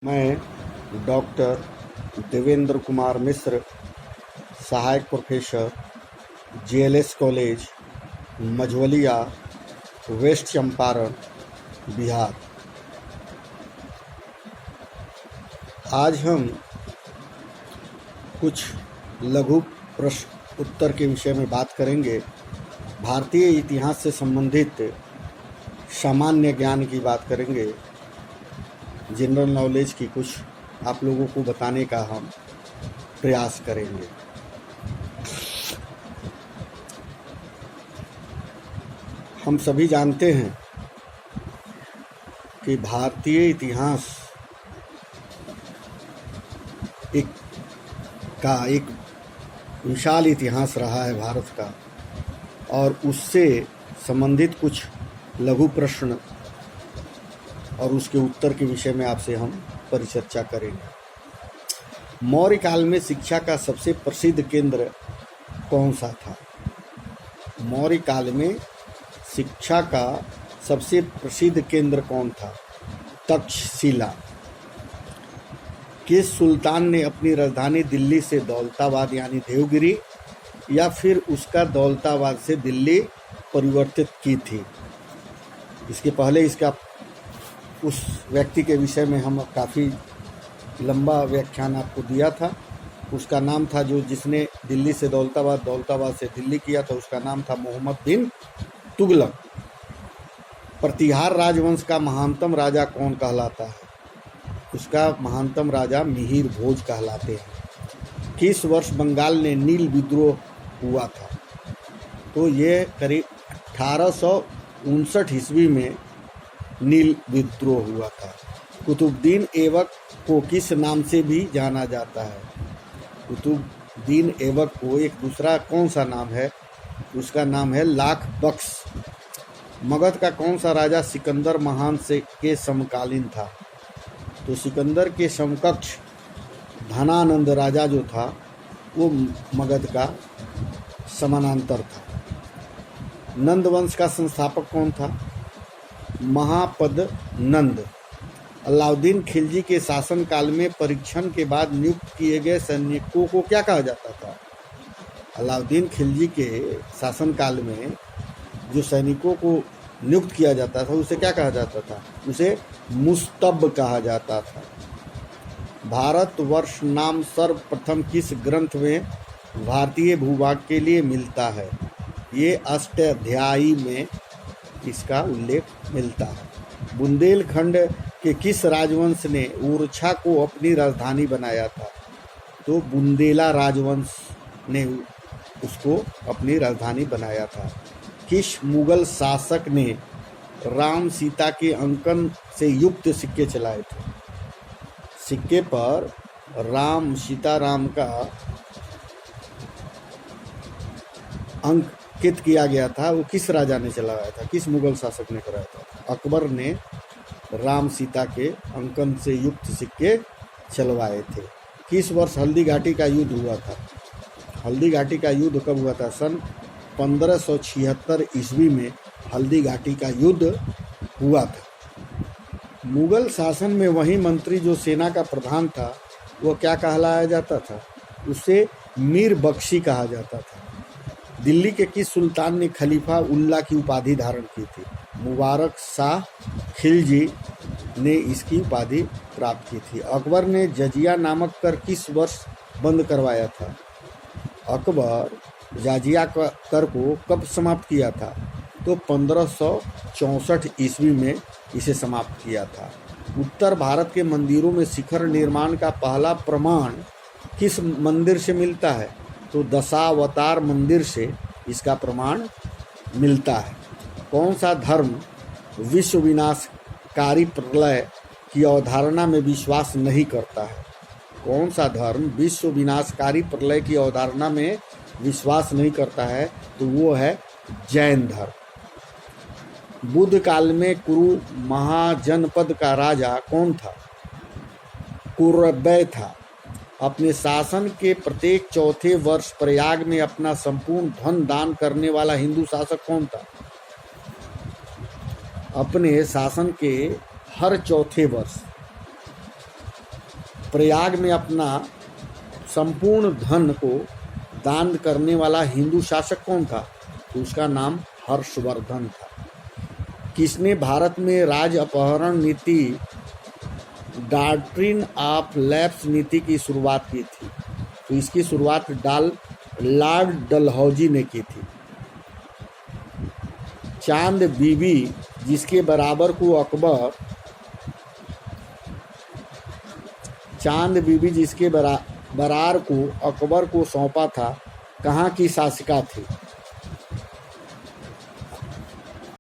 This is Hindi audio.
मैं डॉक्टर देवेंद्र कुमार मिश्र, सहायक professor, JLS college, Majhauliya, west Champaran, Bihar. आज हम कुछ लघु प्रश्न उत्तर के विषय में बात करेंगे। भारतीय इतिहास से संबंधित सामान्य ज्ञान की बात करेंगे। जनरल नॉलेज की कुछ आप लोगों को बताने का हम प्रयास करेंगे। हम सभी जानते हैं कि भारतीय इतिहास एक विशाल इतिहास रहा है भारत का, और उससे संबंधित कुछ लघु प्रश्न और उसके उत्तर के विषय में आपसे हम परिचर्चा करेंगे। मौर्य काल में शिक्षा का सबसे प्रसिद्ध केंद्र कौन सा था? मौर्य काल में शिक्षा का सबसे प्रसिद्ध केंद्र कौन था? तक्षशिला। किस सुल्तान ने अपनी राजधानी दिल्ली से दौलताबाद यानी देवगिरी या फिर उसका दौलताबाद से दिल्ली परिवर्तित की थी? इसके पहले इसका उस व्यक्ति के विषय में हम काफ़ी लंबा व्याख्यान आपको दिया था। उसका नाम था, जो जिसने दिल्ली से दौलताबाद, दौलताबाद से दिल्ली किया था, उसका नाम था मोहम्मद बिन तुगलक। प्रतिहार राजवंश का महानतम राजा कौन कहलाता है? उसका महानतम राजा मिहिर भोज कहलाते हैं। किस वर्ष बंगाल ने नील विद्रोह हुआ था? तो ये करीब 1859 ईस्वी में नील विद्रोह हुआ था। कुतुबुद्दीन ऐबक को किस नाम से भी जाना जाता है? कुतुबुद्दीन ऐबक को एक दूसरा कौन सा नाम है? उसका नाम है लाख बख्श। मगध का कौन सा राजा सिकंदर महान से के समकालीन था? तो सिकंदर के समकक्ष धनानंद राजा जो था वो मगध का समानांतर था। नंद वंश का संस्थापक कौन था? महापद नंद। अलाउद्दीन खिलजी के शासनकाल में परीक्षण के बाद नियुक्त किए गए सैनिकों को क्या कहा जाता था? अलाउद्दीन खिलजी के शासनकाल में जो सैनिकों को नियुक्त किया जाता था उसे क्या कहा जाता था? उसे मुस्तब कहा जाता था। भारतवर्ष नाम सर्वप्रथम किस ग्रंथ में भारतीय भूभाग के लिए मिलता है? ये अष्टाध्यायी में इसका उल्लेख मिलता है। बुंदेलखंड के किस राजवंश ने ओरछा को अपनी राजधानी बनाया था? तो बुंदेला राजवंश ने उसको अपनी राजधानी बनाया था। किस मुगल शासक ने राम सीता के अंकन से युक्त सिक्के चलाए थे? सिक्के पर राम सीताराम का अंकित किया गया था, वो किस राजा ने चलाया था? किस मुगल शासक ने कराया था? अकबर ने राम सीता के अंकन से युक्त सिक्के चलवाए थे। किस वर्ष हल्दी घाटी का युद्ध हुआ था? हल्दी घाटी का युद्ध कब हुआ था? सन 1576 ईस्वी में हल्दी घाटी का युद्ध हुआ था। मुगल शासन में वही मंत्री जो सेना का प्रधान था वो क्या कहलाया जाता था? उसे मीर बख्शी कहा जाता था। दिल्ली के किस सुल्तान ने खलीफा उल्ला की उपाधि धारण की थी? मुबारक शाह खिलजी ने इसकी उपाधि प्राप्त की थी। अकबर ने जजिया नामक कर किस वर्ष बंद करवाया था? अकबर जाजिया कर को कब समाप्त किया था? तो 1564 ईस्वी में इसे समाप्त किया था। उत्तर भारत के मंदिरों में शिखर निर्माण का पहला प्रमाण किस मंदिर से मिलता है? तो दशावतार मंदिर से इसका प्रमाण मिलता है। कौन सा धर्म विश्व विनाशकारी प्रलय की अवधारणा में विश्वास नहीं करता है? कौन सा धर्म विश्व विनाशकारी प्रलय की अवधारणा में विश्वास नहीं करता है? तो वो है जैन धर्म। बुद्ध काल में कुरु महाजनपद का राजा कौन था? कुरबै था। अपने शासन के प्रत्येक चौथे वर्ष प्रयाग में अपना संपूर्ण धन दान करने वाला हिंदू शासक कौन था? अपने शासन के हर चौथे वर्ष प्रयाग में अपना संपूर्ण धन को दान करने वाला हिंदू शासक कौन था? तो उसका नाम हर्षवर्धन था। किसने भारत में राज अपहरण नीति डॉक्ट्रिन ऑफ लैप्स नीति की शुरुआत की थी? तो इसकी शुरुआत लॉर्ड डलहौजी ने की थी। चांद बीबी जिसके बराबर को अकबर बरार को अकबर को सौंपा था, कहाँ की शासिका थी?